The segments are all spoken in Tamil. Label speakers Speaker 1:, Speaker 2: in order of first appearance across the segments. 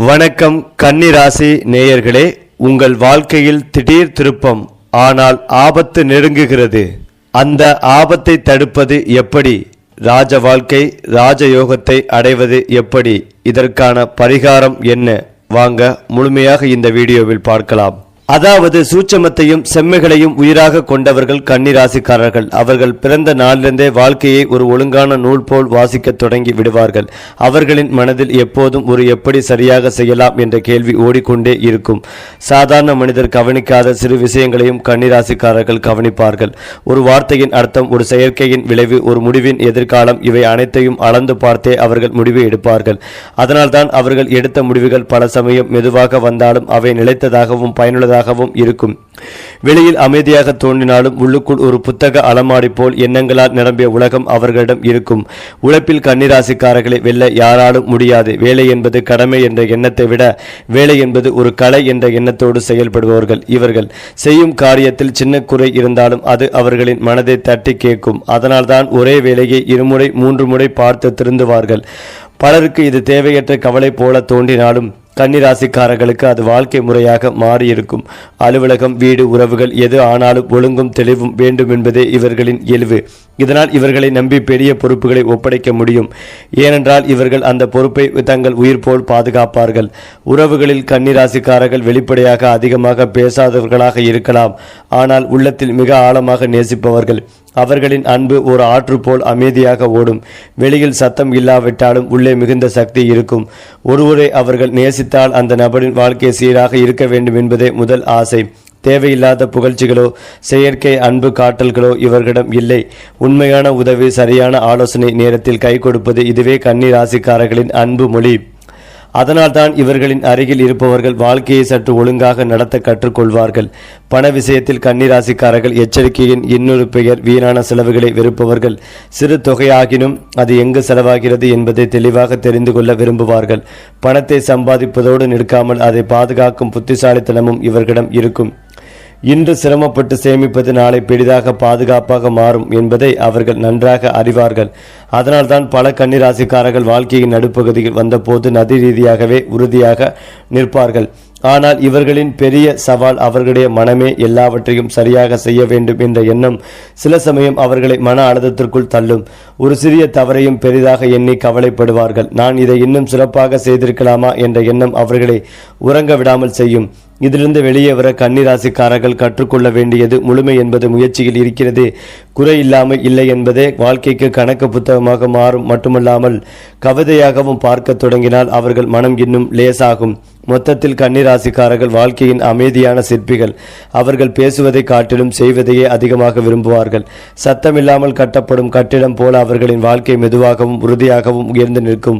Speaker 1: வணக்கம் கன்னி ராசி நேயர்களே, உங்கள் வாழ்க்கையில் திடீர் திருப்பம், ஆனால் ஆபத்து நெருங்குகிறது. அந்த ஆபத்தை தடுப்பது எப்படி? ராஜ வாழ்க்கை, ராஜயோகத்தை அடைவது எப்படி? இதற்கான பரிகாரம் என்ன? வாங்க முழுமையாக இந்த வீடியோவில் பார்க்கலாம். அதாவது சூட்சமத்தையும் செம்மைகளையும் உயிராக கொண்டவர்கள் கன்னிராசிக்காரர்கள். அவர்கள் பிறந்த நாளிலிருந்தே வாழ்க்கையை ஒரு ஒழுங்கான நூல் போல் வாசிக்க தொடங்கி விடுவார்கள். அவர்களின் மனதில் எப்போதும் ஒரு எப்படி சரியாக செய்யலாம் என்ற கேள்வி ஓடிக்கொண்டே இருக்கும். சாதாரண மனிதர் கவனிக்காத சிறு விஷயங்களையும் கன்னிராசிக்காரர்கள் கவனிப்பார்கள். ஒரு வார்த்தையின் அர்த்தம், ஒரு செயற்கையின் விளைவு, ஒரு முடிவின் எதிர்காலம், இவை அனைத்தையும் அளந்து பார்த்தே அவர்கள் முடிவை எடுப்பார்கள். அதனால்தான் அவர்கள் எடுத்த முடிவுகள் பல சமயம் மெதுவாக வந்தாலும் அவை நிலைத்ததாகவும் பயனுள்ளதாக இருக்கும். வெளியில் அமைதியாக தோன்றினாலும் உள்ளுக்குள் ஒரு புத்தக அலமாரி போல் எண்ணங்களால் நிரம்பிய உலகம் அவர்களிடம் இருக்கும். உழைப்பில் கன்னிராசிக்காரர்களை வெல்ல யாராலும் முடியாது. வேலை என்பது கடமை என்ற எண்ணத்தை விட வேலை என்பது ஒரு கலை என்ற எண்ணத்தோடு செயல்படுபவர்கள் இவர்கள். செய்யும் காரியத்தில் சின்ன குறை இருந்தாலும் அது அவர்களின் மனதை தட்டி கேட்கும். அதனால்தான் ஒரே வேலையை 2 முறை 3 முறை பார்த்து திருந்துவார்கள். பலருக்கு இது தேவையற்ற கவலை போல தோன்றினாலும் கன்னிராசிக்காரர்களுக்கு அது வாழ்க்கை முறையாக மாறியிருக்கும். அலுவலகம், வீடு, உறவுகள் எது ஆனாலும் ஒழுங்கும் தெளிவும் வேண்டும் என்பதே இவர்களின் இயல்பு. இதனால் இவர்களை நம்பி பெரிய பொறுப்புகளை ஒப்படைக்க முடியும். ஏனென்றால் இவர்கள் அந்த பொறுப்பை தங்கள் உயிர் போல் பாதுகாப்பார்கள். உறவுகளில் கன்னிராசிக்காரர்கள் வெளிப்படையாக அதிகமாக பேசாதவர்களாக இருக்கலாம், ஆனால் உள்ளத்தில் மிக ஆழமாக நேசிப்பவர்கள். அவர்களின் அன்பு ஒரு ஆற்று போல் அமைதியாக ஓடும். வெளியில் சத்தம் இல்லாவிட்டாலும் உள்ளே மிகுந்த சக்தி இருக்கும். ஒருவரை அவர்கள் நேசித்தால் அந்த நபரின் வாழ்க்கை சீராக இருக்க வேண்டும் என்பதே முதல் ஆசை. தேவையில்லாத புகழ்ச்சிகளோ செயற்கை அன்பு காட்டல்களோ இவர்களிடம் இல்லை. உண்மையான உதவி, சரியான ஆலோசனை நேரத்தில் கை கொடுப்பது, இதுவே கன்னி ராசிக்காரர்களின் அன்பு மொழி. அதனால்தான் இவர்களின் அருகில் இருப்பவர்கள் வாழ்க்கையை சற்று ஒழுங்காக நடத்த கற்றுக்கொள்வார்கள். பண விஷயத்தில் கன்னிராசிக்காரர்கள் எச்சரிக்கையின் இன்னொரு பெயர். வீணான செலவுகளை வெறுப்பவர்கள். சிறு தொகையாகினும் அது எங்கு செலவாகிறது என்பதை தெளிவாக தெரிந்து கொள்ள விரும்புவார்கள். பணத்தை சம்பாதிப்பதோடு நிற்காமல் அதை பாதுகாக்கும் புத்திசாலித்தனமும் இவர்களிடம் இருக்கும். இன்று சிரமப்பட்டு சேமிப்பது நாளை பெரிதாக பாதுகாப்பாக மாறும் என்பதை அவர்கள் நன்றாக அறிவார்கள். அதனால்தான் பல கன்னிராசிக்காரர்கள் வாழ்க்கையின் நடுப்பகுதியில் வந்தபோது நதி ரீதியாகவே உறுதியாக நிற்பார்கள். ஆனால் இவர்களின் பெரிய சவால் அவர்களுடைய மனமே எல்லாவற்றையும் சரியாக செய்ய வேண்டும் என்ற எண்ணம் சில சமயம் அவர்களை மன அழுத்தத்திற்குள் தள்ளும். ஒரு சிறிய தவறையும் பெரிதாக எண்ணி கவலைப்படுவார்கள். நான் இதை இன்னும் சிறப்பாக செய்திருக்கலாமா என்ற எண்ணம் அவர்களை உறங்க விடாமல் செய்யும். இதிலிருந்து வெளியே வர கன்னிராசிக்காரர்கள் கற்றுக்கொள்ள வேண்டியது முழுமை என்பது முயற்சியில் இருக்கிறது. குறை இல்லாமல் இல்லை என்பதே வாழ்க்கைக்கு கணக்கு புத்தகமாக மாறும். மட்டுமல்லாமல் கவிதையாகவும் பார்க்க தொடங்கினால் அவர்கள் மனம் இன்னும் லேசாகும். மொத்தத்தில் கன்னிராசிக்காரர்கள் வாழ்க்கையின் அமைதியான சிற்பிகள். அவர்கள் பேசுவதை காட்டிலும் செய்வதையே அதிகமாக விரும்புவார்கள். சத்தமில்லாமல் கட்டப்படும் கட்டிடம் போல அவர்களின் வாழ்க்கை மெதுவாகவும் உறுதியாகவும் உயர்ந்து நிற்கும்.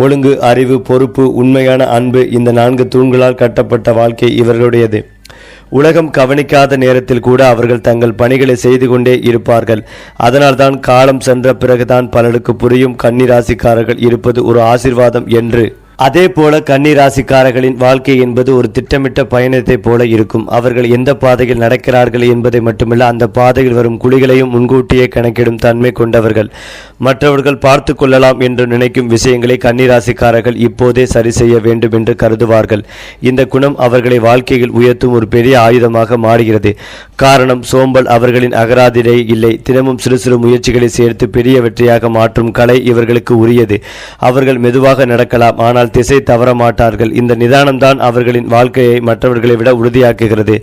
Speaker 1: ஒழுங்கு, அறிவு, பொறுப்பு, உண்மையான அன்பு, இந்த 4 தூண்களால் கட்டப்பட்ட வாழ்க்கை இவர்களுடையது. உலகம் கவனிக்காத நேரத்தில் கூட அவர்கள் தங்கள் பணிகளை செய்து கொண்டே இருப்பார்கள். அதனால்தான் காலம் சென்ற பிறகுதான் பலருக்கு புரியும் கன்னிராசிக்காரர்கள் இருப்பது ஒரு ஆசீர்வாதம் என்று. அதே போல கன்னிராசிக்காரர்களின் வாழ்க்கை என்பது ஒரு திட்டமிட்ட பயணத்தை போல இருக்கும். அவர்கள் எந்த பாதையில் நடக்கிறார்கள் என்பதை மட்டுமல்ல, அந்த பாதையில் வரும் குழிகளையும் முன்கூட்டியே கணக்கிடும் தன்மை கொண்டவர்கள். மற்றவர்கள் பார்த்து கொள்ளலாம் என்று நினைக்கும் விஷயங்களை கன்னிராசிக்காரர்கள் இப்போதே சரி செய்ய வேண்டும் என்று கருதுவார்கள். இந்த குணம் அவர்களை வாழ்க்கையில் உயர்த்தும் ஒரு பெரிய ஆயுதமாக மாறுகிறது. காரணம், சோம்பல் அவர்களின் அகராதிலே இல்லை. தினமும் சிறு சிறு முயற்சிகளை சேர்த்து பெரிய வெற்றியாக மாற்றும் கலை இவர்களுக்கு உரியது. அவர்கள் மெதுவாக நடக்கலாம், ஆனால் திசை தவற மாட்டார்கள். இந்த நிதானம்தான் அவர்களின் வாழ்க்கையை மற்றவர்களை விட உறுதியாக்குகிறது.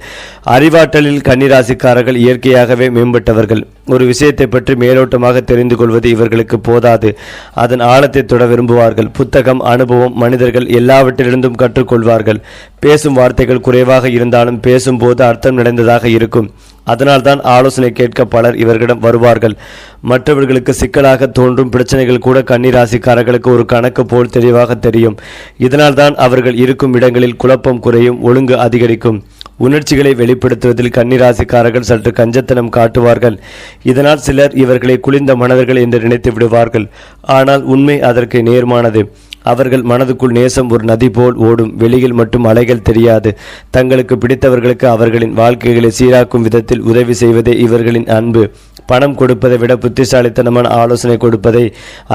Speaker 1: அறிவாற்றலில் கன்னிராசிக்காரர்கள் இயற்கையாகவே மேம்பட்டவர்கள். ஒரு விஷயத்தை பற்றி மேலோட்டமாக தெரிந்து கொள்வது இவர்களுக்கு போதாது. அதன் ஆழத்தை தொட விரும்புவார்கள். புத்தகம், அனுபவம், மனிதர்கள் எல்லாவற்றிலிருந்தும் கற்றுக்கொள்வார்கள். பேசும் வார்த்தைகள் குறைவாக இருந்தாலும் பேசும்போது அர்த்தம் நிறைந்ததாக இருக்கும். அதனால்தான் ஆலோசனை கேட்க பலர் இவர்களிடம் வருவார்கள். மற்றவர்களுக்கு சிக்கலாக தோன்றும் பிரச்சனைகள் கூட கன்னிராசிக்காரர்களுக்கு ஒரு கணக்கு போல் தெளிவாக தெரியும். இதனால்தான் அவர்கள் இருக்கும் இடங்களில் குழப்பம் குறையும், ஒழுங்கு அதிகரிக்கும். உணர்ச்சிகளை வெளிப்படுத்துவதில் கன்னிராசிக்காரர்கள் சற்று கஞ்சத்தனம் காட்டுவார்கள். இதனால் சிலர் இவர்களை குளிர்ந்த மனதர்கள் என்று நினைத்து விடுவார்கள். ஆனால் உண்மை அதற்கு நேர்மானது. அவர்கள் மனதுக்குள் நேசம் ஒரு நதி போல் ஓடும். வெளியில் மட்டும் அலைகள் தெரியாது. தங்களுக்கு பிடித்தவர்களுக்கு அவர்களின் வாழ்க்கைகளை சீராக்கும் விதத்தில் உதவி செய்வதே இவர்களின் அன்பு. பணம் கொடுப்பதை விட புத்திசாலித்தனமான ஆலோசனை கொடுப்பதை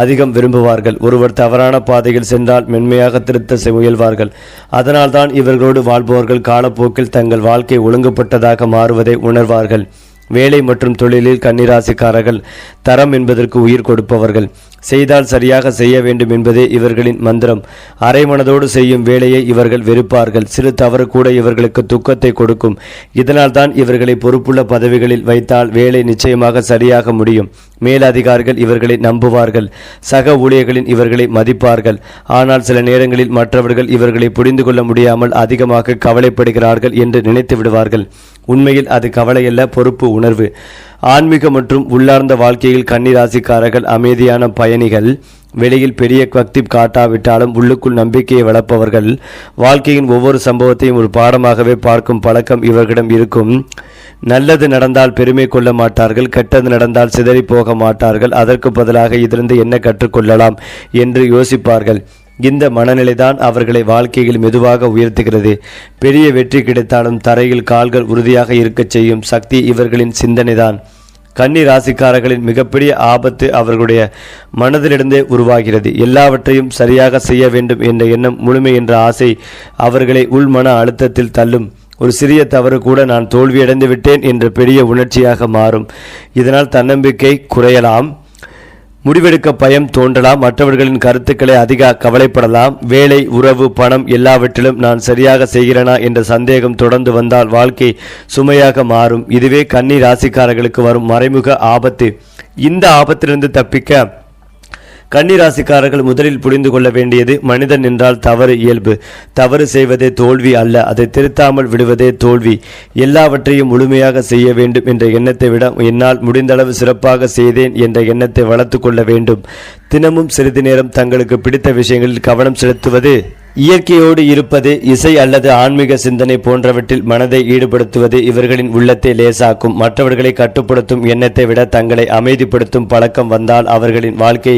Speaker 1: அதிகம் விரும்புவார்கள். ஒருவர் தவறான பாதையில் சென்றால் மென்மையாக திருத்த முயல்வார்கள். அதனால்தான் இவர்களோடு வாழ்பவர்கள் காலப்போக்கில் தங்கள் வாழ்க்கை ஒழுங்குபட்டதாக மாறுவதை உணர்வார்கள். வேலை மற்றும் தொழிலில் கன்னிராசிக்காரர்கள் தரம் என்பதற்கு உயிர் கொடுப்பவர்கள். செய்தால் சரியாக செய்ய வேண்டும் என்பதே இவர்களின் மந்திரம். அரைமனதோடு செய்யும் வேலையை இவர்கள் வெறுப்பார்கள். சிறு தவறு கூட இவர்களுக்கு துக்கத்தை கொடுக்கும். இதனால் தான் இவர்களை பொறுப்புள்ள பதவிகளில் வைத்தால் வேலை நிச்சயமாக சரியாக முடியும். மேலதிகாரிகள் இவர்களை நம்புவார்கள். சக ஊழியர்களின் இவர்களை மதிப்பார்கள். ஆனால் சில நேரங்களில் மற்றவர்கள் இவர்களை புரிந்து கொள்ள முடியாமல் அதிகமாக கவலைப்படுகிறார்கள் என்று நினைத்து விடுவார்கள். உண்மையில் அது கவலையல்ல, பொறுப்பு உணர்வு. ஆன்மீக மற்றும் உள்ளார்ந்த வாழ்க்கையில் கன்னிராசிக்காரர்கள் அமைதியான பயணிகள். வெளியில் பெரிய பக்தி காட்டாவிட்டாலும் உள்ளுக்குள் நம்பிக்கையை வளர்ப்பவர்கள். வாழ்க்கையின் ஒவ்வொரு சம்பவத்தையும் ஒரு பாடமாகவே பார்க்கும் பழக்கம் இவர்களிடம் இருக்கும். நல்லது நடந்தால் பெருமை கொள்ள மாட்டார்கள். கெட்டது நடந்தால் சிதறி போக மாட்டார்கள். அதற்கு பதிலாக இதிலிருந்து என்ன கற்றுக்கொள்ளலாம் என்று யோசிப்பார்கள். இந்த மனநிலைதான் அவர்களை வாழ்க்கையில் மெதுவாக உயர்த்துகிறது. பெரிய வெற்றி கிடைத்தாலும் தரையில் கால்கள் உறுதியாக இருக்கச் செய்யும் சக்தி இவர்களின் சிந்தனைதான். கன்னி ராசிக்காரர்களின் மிகப்பெரிய ஆபத்து அவர்களுடைய மனதிலிருந்தே உருவாகிறது. எல்லாவற்றையும் சரியாக செய்ய வேண்டும் என்ற எண்ணம், முழுமை என்ற ஆசை அவர்களை உள்மன அழுத்தத்தில் தள்ளும். ஒரு சிறிய தவறு கூட நான் தோல்வியடைந்து விட்டேன் என்ற பெரிய உணர்ச்சியாக மாறும். இதனால் தன்னம்பிக்கை குறையலாம், முடிவெடுக்க பயம் தோன்றலாம், மற்றவர்களின் கருத்துக்களை அதிக கவலைப்படலாம். வேலை, உறவு, பணம் எல்லாவற்றிலும் நான் சரியாக செய்கிறேனா என்ற சந்தேகம் தொடர்ந்து வந்தால் வாழ்க்கை சுமையாக மாறும். இதுவே கன்னி ராசிக்காரர்களுக்கு வரும் மறைமுக ஆபத்து. இந்த ஆபத்திலிருந்து தப்பிக்க கன்னிராசிக்காரர்கள் முதலில் புரிந்து கொள்ள வேண்டியது, மனிதன் என்றால் தவறு இயல்பு. தவறு செய்வதே தோல்வி அல்ல, அதை திருத்தாமல் விடுவதே தோல்வி. எல்லாவற்றையும் முழுமையாக செய்ய வேண்டும் என்ற எண்ணத்தை விட என்னால் முடிந்தளவு சிறப்பாக செய்தேன் என்ற எண்ணத்தை வளர்த்து கொள்ள வேண்டும். தினமும் சிறிது நேரம் தங்களுக்கு பிடித்த விஷயங்களில் கவனம் செலுத்துவது, இயற்கையோடு இருப்பது, இசை அல்லது ஆன்மீக சிந்தனை போன்றவற்றில் மனதை ஈடுபடுத்துவது இவர்களின் உள்ளத்தை லேசாக்கும். மற்றவர்களை கட்டுப்படுத்தும் எண்ணத்தை விட தங்களை அமைதிப்படுத்தும் பழக்கம் வந்தால் அவர்களின் வாழ்க்கை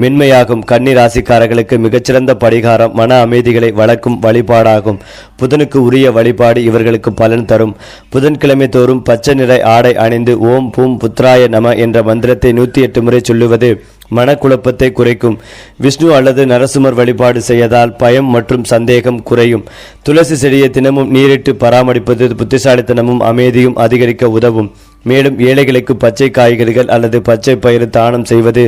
Speaker 1: மென்மையாகும். கன்னி ராசிக்காரர்களுக்கு மிகச்சிறந்த பரிகாரம் மன அமைதிகளை வளர்க்கும் வழிபாடாகும். புதனுக்கு உரிய வழிபாடு இவர்களுக்கு பலன் தரும். புதன்கிழமை தோறும் பச்சை நிற ஆடை அணிந்து ஓம் பூம் புத்ராய நம என்ற மந்திரத்தை 108 முறை சொல்லுவது மனக்குழப்பத்தை குறைக்கும். விஷ்ணு அல்லது நரசிம்மர் வழிபாடு செய்வதால் பயம் மற்றும் சந்தேகம் குறையும். துளசி செடியை தினமும் நீரிட்டு பராமரிப்பது புத்திசாலித்தனமும் அமைதியும் அதிகரிக்க உதவும். மேலும் ஏழைகளுக்கு பச்சை காய்கறிகள் அல்லது பச்சை பயிறு தானம் செய்வது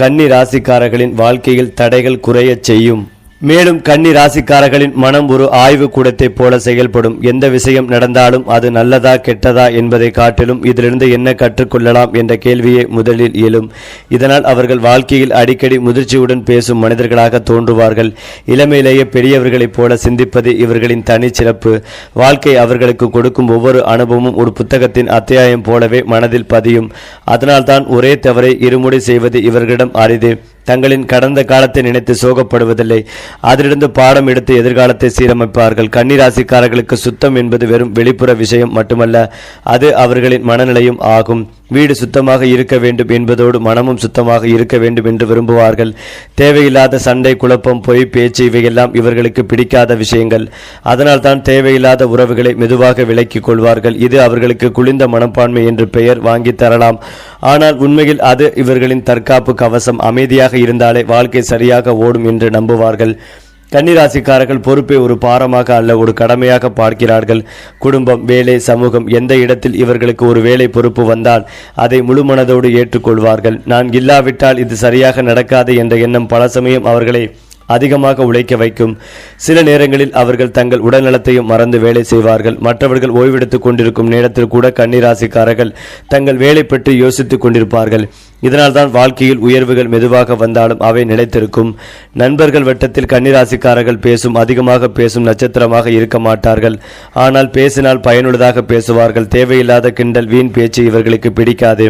Speaker 1: கன்னி ராசிக்காரர்களின் வாழ்க்கையில் தடைகள் குறையச் செய்யும். மேலும் கன்னி ராசிக்காரர்களின் மனம் ஒரு ஆய்வு கூடத்தை போல செயல்படும். எந்த விஷயம் நடந்தாலும் அது நல்லதா கெட்டதா என்பதை காட்டிலும் இதிலிருந்து என்ன கற்றுக்கொள்ளலாம் என்ற கேள்வியே முதலில் எழும். இதனால் அவர்கள் வாழ்க்கையில் அடிக்கடி முதிர்ச்சியுடன் பேசும் மனிதர்களாக தோன்றுவார்கள். இளமையிலேயே பெரியவர்களைப் போல சிந்திப்பது இவர்களின் தனிச்சிறப்பு. வாழ்க்கை அவர்களுக்கு கொடுக்கும் ஒவ்வொரு அனுபவமும் ஒரு புத்தகத்தின் அத்தியாயம் போலவே மனதில் பதியும். அதனால்தான் ஒரே தவறை இருமுறை செய்வது இவர்களிடம் அரிது. தங்களின் கடந்த காலத்தை நினைத்து சோகப்படுவதில்லை, அதிலிருந்து பாடம் எடுத்து எதிர்காலத்தை சீரமைப்பார்கள். கன்னிராசிக்காரர்களுக்கு சுத்தம் என்பது வெறும் வெளிப்புற விஷயம் மட்டுமல்ல, அது அவர்களின் மனநிலையும் ஆகும். வீடு சுத்தமாக இருக்க வேண்டும் என்பதோடு மனமும் சுத்தமாக இருக்க வேண்டும் என்று விரும்புவார்கள். தேவையில்லாத சண்டை, குழப்பம், பொய் பேச்சு இவையெல்லாம் இவர்களுக்கு பிடிக்காத விஷயங்கள். அதனால் தான் தேவையில்லாத உறவுகளை மெதுவாக விலக்கிக் கொள்வார்கள். இது அவர்களுக்கு குளிர்ந்த மனப்பான்மை என்று பெயர் வாங்கி தரலாம். ஆனால் உண்மையில் அது இவர்களின் தற்காப்பு கவசம். அமைதியாக இருந்தாலே வாழ்க்கை சரியாக ஓடும் என்று நம்புவார்கள். கன்னிராசிக்காரர்கள் பொறுப்பை ஒரு பாரமாக அல்ல, ஒரு கடமையாக பார்க்கிறார்கள். குடும்பம், வேலை, சமூகம் எந்த இடத்தில் இவர்களுக்கு ஒரு வேலை பொறுப்பு வந்தால் அதை முழு மனதோடு ஏற்றுக்கொள்வார்கள். நான் இல்லாவிட்டால் இது சரியாக நடக்காது என்ற எண்ணம் பல சமயம் அவர்களை அதிகமாக உழைக்க வைக்கும். சில நேரங்களில் அவர்கள் தங்கள் உடல்நலத்தையும் மறந்து வேலை செய்வார்கள். மற்றவர்கள் ஓய்வெடுத்துக் கொண்டிருக்கும் நேரத்தில் கூட கன்னிராசிக்காரர்கள் தங்கள் வேலை பற்றி யோசித்துக் கொண்டிருப்பார்கள். இதனால்தான் வாழ்க்கையில் உயர்வுகள் மெதுவாக வந்தாலும் அவை நிலைத்திருக்கும். நண்பர்கள் வட்டத்தில் கன்னிராசிக்காரர்கள் அதிகமாக பேசும் நட்சத்திரமாக இருக்க மாட்டார்கள். ஆனால் பேசினால் பயனுள்ளதாக பேசுவார்கள். தேவையில்லாத கிண்டல், வீண் பேச்சு இவர்களுக்கு பிடிக்காது.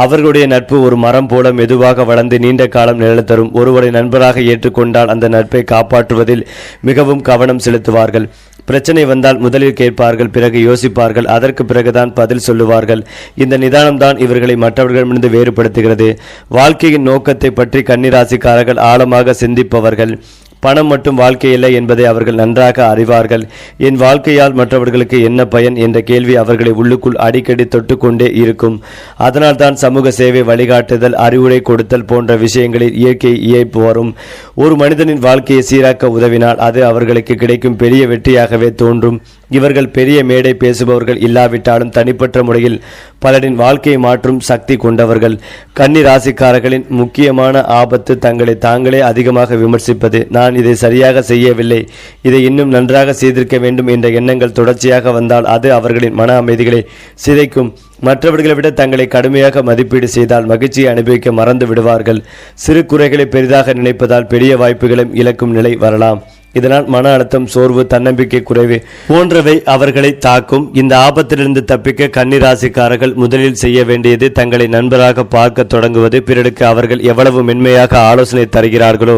Speaker 1: அவர்களுடைய நட்பு ஒரு மரம் போல மெதுவாக வளர்ந்து நீண்ட காலம் நிழல் தரும். ஒருவரை நண்பராக ஏற்றுக்கொண்டால் அந்த நட்பை காப்பாற்றுவதில் மிகவும் கவனம் செலுத்துவார்கள். பிரச்சனை வந்தால் முதலில் கேட்பார்கள், பிறகு யோசிப்பார்கள், அதற்கு பிறகுதான் பதில் சொல்லுவார்கள். இந்த நிதானம்தான் இவர்களை மற்றவர்களிடமிருந்து வேறுபடுத்துகிறது. வாழ்க்கையின் நோக்கத்தை பற்றி கன்னிராசிக்காரர்கள் ஆழமாக சிந்திப்பவர்கள். பணம் மட்டும் வாழ்க்கையில்லை என்பதை அவர்கள் நன்றாக அறிவார்கள். என் வாழ்க்கையால் மற்றவர்களுக்கு என்ன பயன் என்ற கேள்வி அவர்களை உள்ளுக்குள் அடிக்கடி தொட்டுக்கொண்டே இருக்கும். அதனால் தான் சமூக சேவை, வழிகாட்டுதல், அறிவுரை கொடுத்தல் போன்ற விஷயங்களில் இயற்கை இயைப்பு வரும். ஒரு மனிதனின் வாழ்க்கையை சீராக்க உதவினால் அது அவர்களுக்கு கிடைக்கும் பெரிய வெற்றியாகவே தோன்றும். இவர்கள் பெரிய மேடை பேசுபவர்கள் இல்லாவிட்டாலும் தனிப்பட்ட முறையில் பலரின் வாழ்க்கையை மாற்றும் சக்தி கொண்டவர்கள். கன்னி ராசிக்காரர்களின் முக்கியமான ஆபத்து தங்களை தாங்களே அதிகமாக விமர்சிப்பது. நான் இதை சரியாக செய்யவில்லை, இதை இன்னும் நன்றாக செய்திருக்க வேண்டும் என்ற எண்ணங்கள் தொடர்ச்சியாக வந்தால் அது அவர்களின் மன அமைதிகளை சிதைக்கும். மற்றவர்களை விட தங்களை கடுமையாக மதிப்பீடு செய்தால் மகிழ்ச்சியை அனுபவிக்க மறந்து விடுவார்கள். சிறு குறைகளை பெரிதாக நினைப்பதால் பெரிய வாய்ப்புகளும் இழக்கும் நிலை வரலாம். இதனால் மன அழுத்தம், சோர்வு, தன்னம்பிக்கை குறைவு போன்றவை அவர்களை தாக்கும். இந்த ஆபத்திலிருந்து தப்பிக்க கன்னிராசிக்காரர்கள் முதலில் செய்ய வேண்டியது தங்களை நண்பராக பார்க்க தொடங்குவது. பிறருக்கு அவர்கள் எவ்வளவு மென்மையாக ஆலோசனை தருகிறார்களோ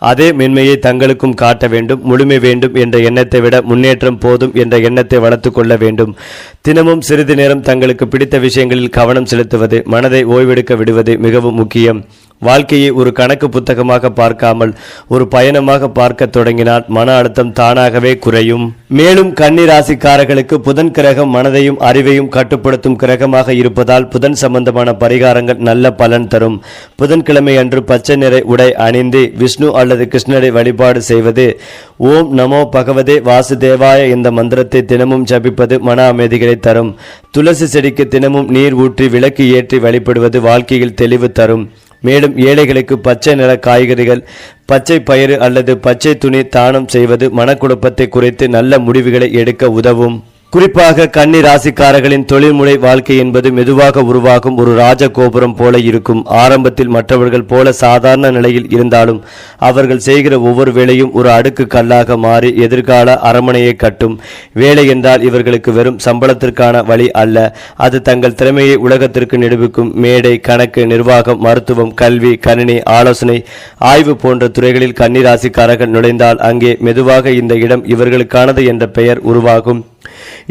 Speaker 1: அதே மென்மையை தங்களுக்கும் காட்ட வேண்டும். முழுமை வேண்டும் என்ற எண்ணத்தை விட முன்னேற்றம் போதும் என்ற எண்ணத்தை வளர்த்து கொள்ள வேண்டும். தினமும் சிறிது நேரம் தங்களுக்கு பிடித்த விஷயங்களில் கவனம் செலுத்துவது, மனதை ஓய்வெடுக்க விடுவது மிகவும் முக்கியம். வாழ்க்கையை ஒரு கணக்கு புத்தகமாக பார்க்காமல் ஒரு பயணமாக பார்க்க தொடங்கினால் மன அழுத்தம் தானாகவே குறையும். மேலும் கன்னிராசிக்காரர்களுக்கு புதன் கிரகம் மனதையும் அறிவையும் கட்டுப்படுத்தும் கிரகமாக இருப்பதால் புதன் சம்பந்தமான பரிகாரங்கள் நல்ல பலன் தரும். புதன்கிழமை அன்று பச்சை நிற உடை அணிந்து விஷ்ணு அல்லது கிருஷ்ணரை வழிபாடு செய்வது, ஓம் நமோ பகவதே வாசுதேவாய இந்த மந்திரத்தை தினமும் ஜபிப்பது மன அமைதிகளை தரும். துளசி செடிக்கு தினமும் நீர் ஊற்றி விளக்கு ஏற்றி வழிபடுவது வாழ்க்கையில் தெளிவு தரும். மேலும் ஏழைகளுக்கு பச்சை நிற காய்கறிகள், பச்சை பயிறு அல்லது பச்சை துணி தானம் செய்வது மனக்குழப்பத்தை குறைத்து நல்ல முடிவுகளை எடுக்க உதவும். குறிப்பாக கன்னி ராசிக்காரர்களின் தொழில்முறை வாழ்க்கை என்பது மெதுவாக உருவாகும் ஒரு ராஜகோபுரம் போல இருக்கும். ஆரம்பத்தில் மற்றவர்கள் போல சாதாரண நிலையில் இருந்தாலும் அவர்கள் செய்கிற ஒவ்வொரு வேலையும் ஒரு அடுக்கு கல்லாக மாறி எதிர்கால அரண்மனையை கட்டும். வேலை என்றால் இவர்களுக்கு வெறும் சம்பளத்திற்கான வழி அல்ல, அது தங்கள் திறமையை உலகத்திற்கு நிரூபிக்கும் மேடை. கணக்கு, நிர்வாகம், மருத்துவம், கல்வி, கணினி, ஆலோசனை, ஆய்வு போன்ற துறைகளில் கன்னி ராசிக்காரர்கள் நுழைந்தால் அங்கே மெதுவாக இந்த இடம் இவர்களுக்கானது என்ற பெயர் உருவாகும்.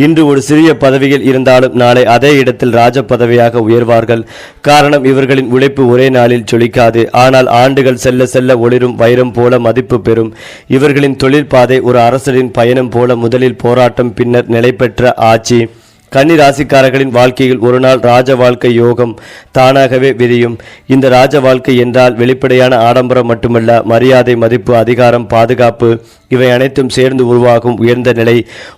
Speaker 1: இன்று ஒரு சிறிய பதவியில் இருந்தாலும் நாளை அதே இடத்தில் ராஜ பதவியாக உயர்வார்கள். காரணம், இவர்களின் உழைப்பு ஒரே நாளில் ஜொலிக்காது, ஆனால் ஆண்டுகள் செல்ல செல்ல ஒளிரும் வைரம் போல மதிப்பு பெறும். இவர்களின் தொழில் பாதை ஒரு அரசரின் பயணம் போல, முதலில் போராட்டம், பின்னர் நிலை பெற்ற ஆட்சி. கன்னி ராசிக்காரர்களின் வாழ்க்கையில் ஒரு நாள் ராஜ வாழ்க்கை யோகம் தானாகவே விரியும். இந்த ராஜ வாழ்க்கை என்றால் வெளிப்படையான ஆடம்பரம் மட்டுமல்ல, மரியாதை, மதிப்பு, அதிகாரம், பாதுகாப்பு இவை அனைத்தும் சேர்ந்து உருவாகும் உயர்ந்த நிலை.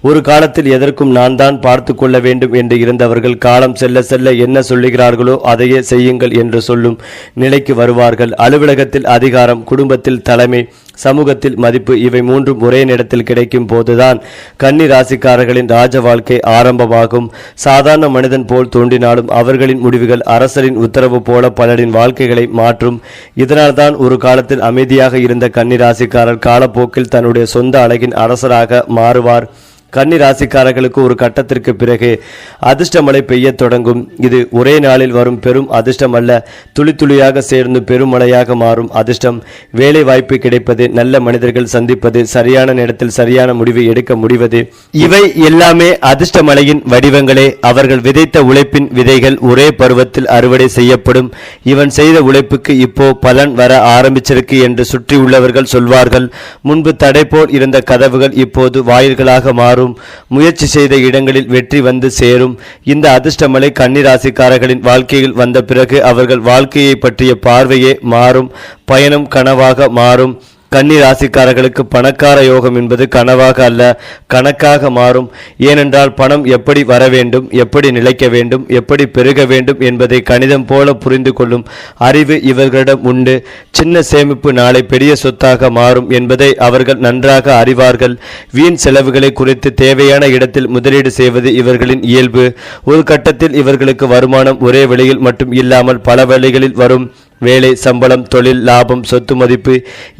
Speaker 1: ஒரு காலத்தில் எதற்கும் நான் தான் பார்த்து கொள்ள வேண்டும் என்று இருந்தவர்கள் காலம் செல்ல செல்ல என்ன சொல்லுகிறார்களோ அதையே செய்யுங்கள் என்று சொல்லும் நிலைக்கு வருவார்கள். அலுவலகத்தில் அதிகாரம், குடும்பத்தில் தலைமை, சமூகத்தில் மதிப்பு இவை மூன்றும் ஒரே நேரத்தில் கிடைக்கும் போதுதான் கன்னி ராசிக்காரர்களின் ராஜ வாழ்க்கை ஆரம்பமாகும். சாதாரண மனிதன் போல் தோன்றினாலும் அவர்களின் முடிவுகள் அரசரின் உத்தரவு போல பலரின் வாழ்க்கைகளை மாற்றும். இதனால்தான் ஒரு காலத்தில் அமைதியாக இருந்த கன்னி ராசிக்காரர் காலப்போக்கில் தன்னுடைய சொந்த அழகின் அரசராக மாறுவார். கன்னி ராசிக்காரர்களுக்கு ஒரு கட்டத்திற்கு பிறகு அதிர்ஷ்டமழை பெய்ய தொடங்கும். இது ஒரே நாளில் வரும் பெரும் அதிர்ஷ்டம் அல்ல, துளி துளியாக சேர்ந்து பெருமழையாக மாறும் அதிர்ஷ்டம். வேலை வாய்ப்பு கிடைப்பது, நல்ல மனிதர்கள் சந்திப்பது, சரியான நேரத்தில் சரியான முடிவை எடுக்க முடிவது, இவை எல்லாமே அதிர்ஷ்டமழையின் வடிவங்களே. அவர்கள் விதைத்த உழைப்பின் விதைகள் ஒரே பருவத்தில் அறுவடை செய்யப்படும். இவன் செய்த உழைப்புக்கு இப்போ பலன் வர ஆரம்பிச்சிருக்கு என்று சுற்றி உள்ளவர்கள் சொல்வார்கள். முன்பு தடை போல் இருந்த கதவுகள் இப்போது வாயில்களாக மாறும். முயற்சி செய்த இடங்களில் வெற்றி வந்து சேரும். இந்த அதிர்ஷ்டமலை கன்னி ராசிக்காரர்களின் வாழ்க்கையில் வந்த பிறகு அவர்கள் வாழ்க்கையை பற்றிய பார்வையே மாறும். பயணம் கனவாக மாறும். கன்னி ராசிக்காரர்களுக்கு பணக்கார யோகம் என்பது கனவாக அல்ல, கணக்காக மாறும். ஏனென்றால் பணம் எப்படி வர வேண்டும், எப்படி நிலைக்க வேண்டும், எப்படி பெருக வேண்டும் என்பதை கணிதம் போல புரிந்து கொள்ளும் அறிவு இவர்களிடம் உண்டு. சின்ன சேமிப்பு நாளை பெரிய சொத்தாக மாறும் என்பதை அவர்கள் நன்றாக அறிவார்கள். வீண் செலவுகளை குறித்து தேவையான இடத்தில் முதலீடு செய்வது இவர்களின் இயல்பு. ஒரு கட்டத்தில் இவர்களுக்கு வருமானம் ஒரே வழியில் மட்டும் இல்லாமல் பல வழிகளில் வரும். வேலை, சம்பளம், தொழில், லாபம், சொத்து மதிப்பு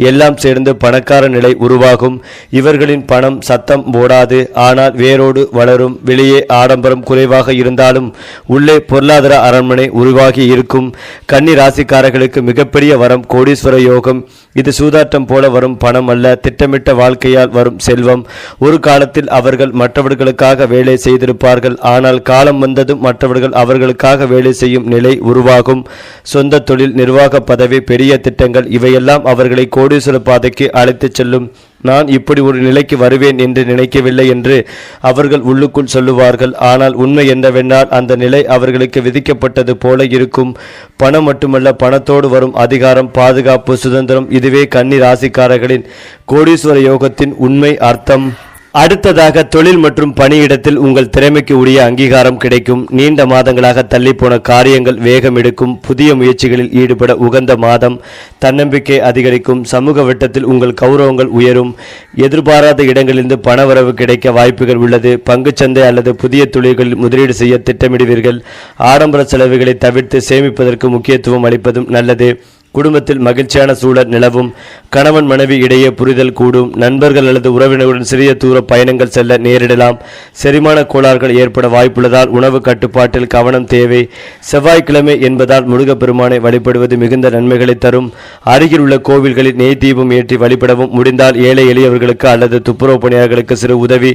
Speaker 1: எல்லாம் சேர்ந்து பணக்கார நிலை உருவாகும். இவர்களின் பணம் சத்தம் போடாது, ஆனால் வேரோடு வளரும். வெளியே ஆடம்பரம் குறைவாக இருந்தாலும் உள்ளே பொருளாதார அரண்மனை உருவாகி இருக்கும். கன்னி ராசிக்காரர்களுக்கு மிகப்பெரிய வரம் கோடீஸ்வர யோகம். இது சூதாட்டம் போல வரும் பணம் அல்ல, திட்டமிட்ட வாழ்க்கையால் வரும் செல்வம். ஒரு காலத்தில் அவர்கள் மற்றவர்களுக்காக வேலை செய்திருப்பார்கள். ஆனால் காலம் வந்ததும் மற்றவர்கள் அவர்களுக்காக வேலை செய்யும் நிலை உருவாகும். சொந்த தொழில், நிர்வாக பதவி, பெரிய திட்டங்கள் இவையெல்லாம் அவர்களை கோடீஸ்வர பாதைக்கு அழைத்துச் செல்லும். நான் இப்படி ஒரு நிலைக்கு வருவேன் என்று நினைக்கவில்லை என்று அவர்கள் உள்ளுக்குள் சொல்லுவார்கள். ஆனால் உண்மை என்னவென்றால் அந்த நிலை அவர்களுக்கு விதிக்கப்பட்டது போல இருக்கும். பணம் மட்டுமல்ல, பணத்தோடு வரும் அதிகாரம், பாதுகாப்பு, சுதந்திரம். இதுவே கன்னி ராசிக்காரர்களின் கோடீஸ்வர யோகத்தின் உண்மை அர்த்தம். அடுத்ததாக, தொழில் மற்றும் பணியிடத்தில் உங்கள் திறமைக்கு உரிய அங்கீகாரம் கிடைக்கும். நீண்ட மாதங்களாக தள்ளிப்போன காரியங்கள் வேகம் எடுக்கும். புதிய முயற்சிகளில் ஈடுபட உகந்த மாதம். தன்னம்பிக்கை அதிகரிக்கும். சமூக வட்டத்தில் உங்கள் கௌரவங்கள் உயரும். எதிர்பாராத இடங்களிலிருந்து பணவரவு கிடைக்க வாய்ப்புகள் உள்ளது. பங்குச்சந்தை அல்லது புதிய தொழில்களில் முதலீடு செய்ய திட்டமிடுவீர்கள். ஆடம்பர செலவுகளை தவிர்த்து சேமிப்பதற்கு முக்கியத்துவம் அளிப்பதும் நல்லது. குடும்பத்தில் மகிழ்ச்சியான சூழல் நிலவும். கணவன் மனைவி இடையே புரிதல் கூடும். நண்பர்கள் அல்லது உறவினர்களுடன் சிறிய தூர பயணங்கள் செல்ல நேரிடலாம். செரிமான கோளாறுகள் ஏற்பட வாய்ப்புள்ளதால் உணவு கட்டுப்பாட்டில் கவனம் தேவை. செவ்வாய்க்கிழமை என்பதால் முருகப்பெருமானை வழிபடுவது மிகுந்த நன்மைகளை தரும். அருகில் உள்ள கோவில்களில் நெய் தீபம் ஏற்றி வழிபடவும். முடிந்தால் ஏழை எளியவர்களுக்கு அல்லது துப்புரவு பணியாளர்களுக்கு சிறு உதவி,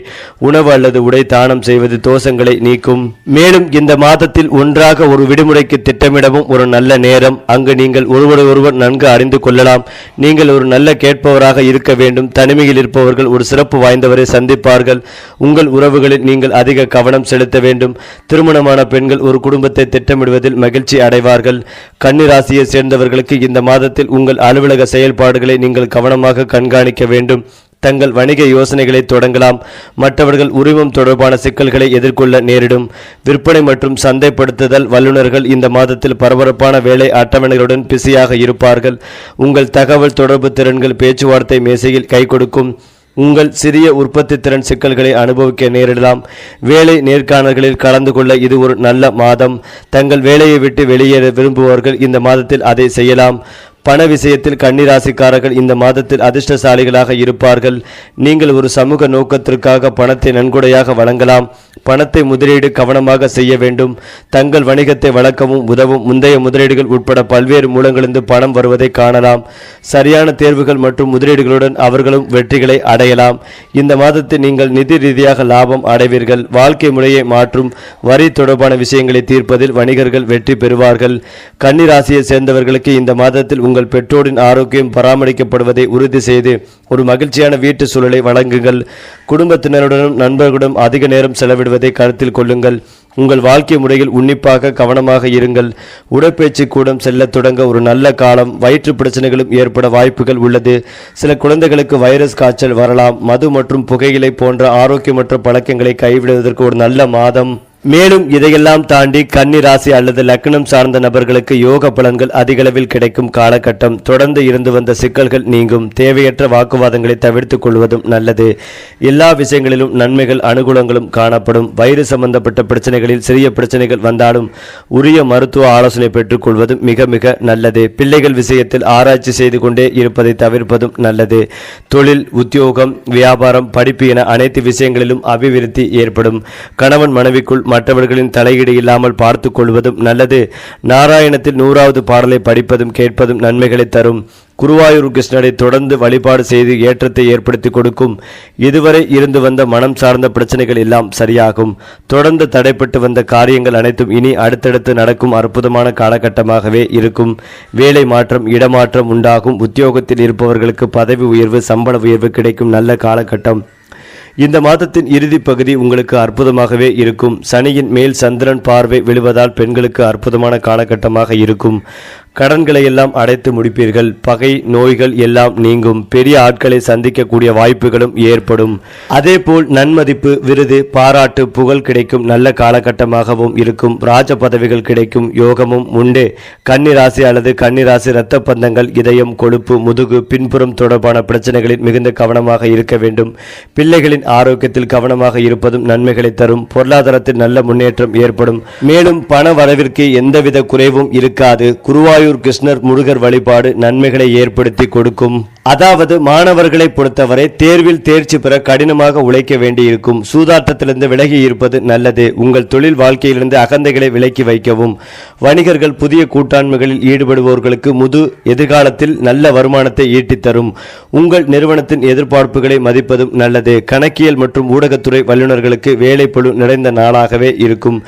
Speaker 1: உணவு அல்லது உடை தானம் செய்வது தோஷங்களை நீக்கும். மேலும் இந்த மாதத்தில் ஒன்றாக ஒரு விடுமுறைக்கு திட்டமிடவும் ஒரு நல்ல நேரம். அங்கு நீங்கள் ஒருவர் நன்கு அறிந்து கொள்ளலாம். நீங்கள் ஒரு நல்ல கேட்பவராக இருக்க வேண்டும். தனிமையில் இருப்பவர்கள் ஒரு சிறப்பு வாய்ந்தவரை சந்திப்பார்கள். உங்கள் உறவுகளில் நீங்கள் அதிக கவனம் செலுத்த வேண்டும். திருமணமான பெண்கள் ஒரு குடும்பத்தை திட்டமிடுவதில் மகிழ்ச்சி அடைவார்கள். கன்னி ராசியை சேர்ந்தவர்களுக்கு இந்த மாதத்தில் உங்கள் அலுவலக செயல்பாடுகளை நீங்கள் கவனமாக கண்காணிக்க வேண்டும். தங்கள் வணிக யோசனைகளை தொடங்கலாம். மற்றவர்கள் உரிமம் தொடர்பான சிக்கல்களை எதிர்கொள்ள நேரிடும். விற்பனை மற்றும் சந்தைப்படுத்துதல் வல்லுநர்கள் இந்த மாதத்தில் பரபரப்பான வேலை அட்டவணைகளுடன் பிஸியாக இருப்பார்கள். உங்கள் தகவல் தொடர்பு திறன்கள் பேச்சுவார்த்தை மேசையில் கை கொடுக்கும். உங்கள் சிறிய உற்பத்தி திறன் சிக்கல்களை அனுபவிக்க நேரிடலாம். வேலை நேர்காணல்களில் கலந்து கொள்ள இது ஒரு நல்ல மாதம். தங்கள் வேலையை விட்டு வெளியேற விரும்புபவர்கள் இந்த மாதத்தில் அதை செய்யலாம். பண விஷயத்தில் கன்னிராசிக்காரர்கள் இந்த மாதத்தில் அதிர்ஷ்டசாலிகளாக இருப்பார்கள். நீங்கள் ஒரு சமூக நோக்கத்திற்காக பணத்தை நன்கொடையாக வழங்கலாம். பணத்தை முதலீடு கவனமாக செய்ய வேண்டும். தங்கள் வணிகத்தை வளர்க்கவும் உதவும். முந்தைய முதலீடுகள் உட்பட பல்வேறு மூலங்களிலிருந்து பணம் வருவதை காணலாம். சரியான தேர்வுகள் மற்றும் முதலீடுகளுடன் அவர்களும் வெற்றிகளை அடையலாம். இந்த மாதத்தில் நீங்கள் நிதி ரீதியாக லாபம் அடைவீர்கள். வாழ்க்கை முறையை மாற்றும் வரி தொடர்பான விஷயங்களை தீர்ப்பதில் வணிகர்கள் வெற்றி பெறுவார்கள். கன்னிராசியை சேர்ந்தவர்களுக்கு இந்த மாதத்தில் உங்கள் பெற்றோரின் ஆரோக்கியம் பராமரிக்கப்படுவதை உறுதி செய்து ஒரு மகிழ்ச்சியான வீட்டு சூழலை வழங்குங்கள். குடும்பத்தினருடனும் நண்பர்களுடன் அதிக நேரம் செலவிடுவதை கருத்தில் கொள்ளுங்கள். உங்கள் வாழ்க்கை முறையில் உன்னிப்பாக கவனமாக இருங்கள். உடற்பயிற்சி கூடம் செல்ல தொடங்க ஒரு நல்ல காலம். வயிற்று பிரச்சனைகளும் ஏற்பட வாய்ப்புகள் உள்ளது. சில குழந்தைகளுக்கு வைரஸ் காய்ச்சல் வரலாம். மது மற்றும் புகையிலை போன்ற ஆரோக்கியமற்ற பழக்கங்களை கைவிடுவதற்கு ஒரு நல்ல மாதம். மேலும் இதையெல்லாம் தாண்டி கன்னி ராசி அல்லது லக்னம் சார்ந்த நபர்களுக்கு யோக பலன்கள் அதிகளவில் கிடைக்கும் காலகட்டம். தொடர்ந்து இருந்து வந்த சிக்கல்கள் நீங்கும். தேவையற்ற வாக்குவாதங்களை தவிர்த்துக் கொள்வதும் நல்லது. எல்லா விஷயங்களிலும் நன்மைகள் அனுகூலங்களும் காணப்படும். வயிறு சம்பந்தப்பட்ட பிரச்சனைகளில் சிறிய பிரச்சனைகள் வந்தாலும் உரிய மருத்துவ ஆலோசனை பெற்றுக் கொள்வதும் மிக மிக நல்லது. பிள்ளைகள் விஷயத்தில் ஆராய்ச்சி செய்து கொண்டே இருப்பதை தவிர்ப்பதும் நல்லது. தொழில், உத்தியோகம், வியாபாரம், படிப்பு என அனைத்து விஷயங்களிலும் அபிவிருத்தி ஏற்படும். கணவன் மனைவிக்குள் மற்றவர்களின் தலையீடு இல்லாமல் பார்த்து கொள்வதும் நல்லது. நாராயணத்தில் 100வது பாடலை படிப்பதும் கேட்பதும் நன்மைகளை தரும். குருவாயூர் கிருஷ்ணரை தொடர்ந்து வழிபாடு செய்து ஏற்றத்தை ஏற்படுத்தி கொடுக்கும். இதுவரை இருந்து வந்த மனம் சார்ந்த பிரச்சனைகள் எல்லாம் சரியாகும். தொடர்ந்து தடைப்பட்டு வந்த காரியங்கள் அனைத்தும் இனி அடுத்தடுத்து நடக்கும் அற்புதமான காலகட்டமாகவே இருக்கும். வேலை மாற்றம், இடமாற்றம் உண்டாகும். உத்தியோகத்தில் இருப்பவர்களுக்கு பதவி உயர்வு, சம்பள உயர்வு கிடைக்கும் நல்ல காலகட்டம். இந்த மாதத்தின் இறுதி பகுதி உங்களுக்கு அற்புதமாகவே இருக்கும். சனியின் மேல் சந்திரன் பார்வை விழுவதால் பெண்களுக்கு அற்புதமான காலகட்டமாக இருக்கும். கடன்களை எல்லாம் அடைத்து முடிப்பீர்கள். பகை, நோய்கள் எல்லாம் நீங்கும். பெரிய ஆட்களை சந்திக்கக்கூடிய வாய்ப்புகளும் ஏற்படும். அதேபோல் நன்மதிப்பு, விருது, பாராட்டு, புகழ் கிடைக்கும் நல்ல காலகட்டமாகவும் இருக்கும். ராஜ பதவிகள் கிடைக்கும் யோகமும் உண்டு. கன்னிராசி அல்லது கன்னிராசி இரத்த பந்தங்கள், இதயம், கொழுப்பு, முதுகு, பின்புறம் தொடர்பான பிரச்சனைகளில் மிகுந்த கவனமாக இருக்க வேண்டும். பிள்ளைகளின் ஆரோக்கியத்தில் கவனமாக இருப்பதும் நன்மைகளை தரும். பொருளாதாரத்தில் நல்ல முன்னேற்றம் ஏற்படும். மேலும் பண வரவிற்கு எந்தவித குறைவும் இருக்காது. குருவாயூர் கிருஷ்ணர் முருகர் வழிபாடு நன்மைகளை ஏற்படுத்தி கொடுக்கும். அதாவது மாணவர்களை பொறுத்தவரை தேர்வில் தேர்ச்சி பெற கடினமாக உழைக்க வேண்டியிருக்கும். சூதாட்டத்திலிருந்து விலகி இருப்பது நல்லது. உங்கள் தொழில் வாழ்க்கையிலிருந்து அகந்தைகளை விலக்கி வைக்கவும். வணிகர்கள் புதிய கூட்டாண்மைகளில் ஈடுபடுபவர்களுக்கு எதிர்காலத்தில் நல்ல வருமானத்தை ஈட்டித்தரும். உங்கள் நிறுவனத்தின் எதிர்பார்ப்புகளை மதிப்பதும் நல்லது. கணக்கியல் மற்றும் ஊடகத்துறை வல்லுநர்களுக்கு வேலைப்பளு நிறைந்த நாளாகவே இருக்கும்.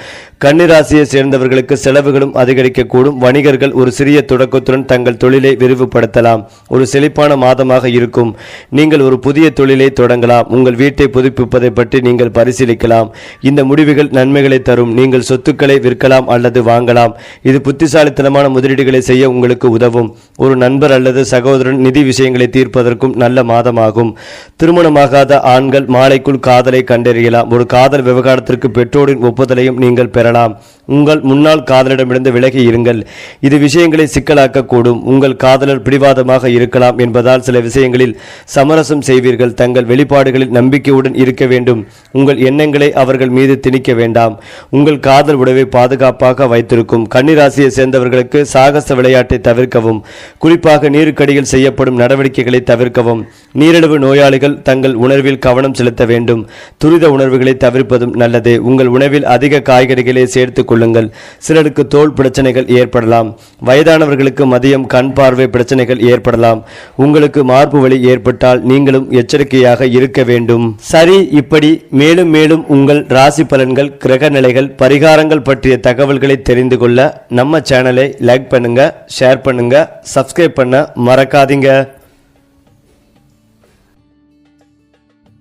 Speaker 1: கன்னிராசியை சேர்ந்தவர்களுக்கு செலவுகளும் அதிகரிக்கக்கூடும். வணிகர்கள் ஒரு சிறிய தொடக்கத்துடன் தங்கள் தொழிலை விரிவுபடுத்தலாம். ஒரு செழிப்பான மாதமாக இருக்கும். நீங்கள் ஒரு புதிய தொழிலை தொடங்கலாம். உங்கள் வீட்டை புதுப்பிப்பதை பற்றி நீங்கள் பரிசீலிக்கலாம். இந்த முடிவுகள் நன்மைகளை தரும். நீங்கள் சொத்துக்களை விற்கலாம் அல்லது வாங்கலாம். இது புத்திசாலித்தனமான முதலீடுகளை செய்ய உங்களுக்கு உதவும். ஒரு நண்பர் அல்லது சகோதரன் நிதி விஷயங்களை தீர்ப்பதற்கும் நல்ல மாதமாகும். திருமணமாகாத ஆண்கள் மாலைக்குள் காதலை கண்டறியலாம். ஒரு காதல் விவகாரத்திற்கு பெற்றோரின் ஒப்புதலையும் நீங்கள் பெறலாம். உங்கள் முன்னாள் காதலிடமிருந்து விலகி இருங்கள். இது விஷயங்களை சிக்கலாக்கக்கூடும். உங்கள் காதலர் பிடிவாதமாக இருக்கலாம் என்பதால் சில விஷயங்களில் சமரசம் செய்வீர்கள். தங்கள் வெளிப்பாடுகளில் நம்பிக்கையுடன் இருக்க வேண்டும். உங்கள் எண்ணங்களை அவர்கள் மீது திணிக்க வேண்டாம். உங்கள் காதல் உறவை பாதுகாப்பாக வைத்திருக்கும். கன்னிராசியை சேர்ந்தவர்களுக்கு சாகச விளையாட்டை தவிர்க்கவும். குறிப்பாக நீருக்கடியில் செய்யப்படும் நடவடிக்கைகளை தவிர்க்கவும். நீரிழிவு நோயாளிகள் தங்கள் உணர்வில் கவனம் செலுத்த வேண்டும். துரித உணர்வுகளை தவிர்ப்பதும் நல்லது. உங்கள் உணவில் அதிக காய்கறிகளை சேர்த்துக் கொள்ளுங்கள். சிலருக்கு தோல் பிரச்சனைகள் ஏற்படலாம். வயதானவர்களுக்கு மதியம் கண் பார்வை பிரச்சனைகள் ஏற்படலாம். உங்களுக்கு மார்பு வலி ஏற்பட்டால் நீங்களும் எச்சரிக்கையாக இருக்க வேண்டும். சரி, இப்படி மேலும் மேலும் உங்கள் ராசி பலன்கள், கிரக நிலைகள், பரிகாரங்கள் பற்றிய தகவல்களை தெரிந்து கொள்ள நம்ம சேனலை லைக் பண்ணுங்க, ஷேர் பண்ணுங்க, சப்ஸ்கிரைப் பண்ண மறக்காதீங்க.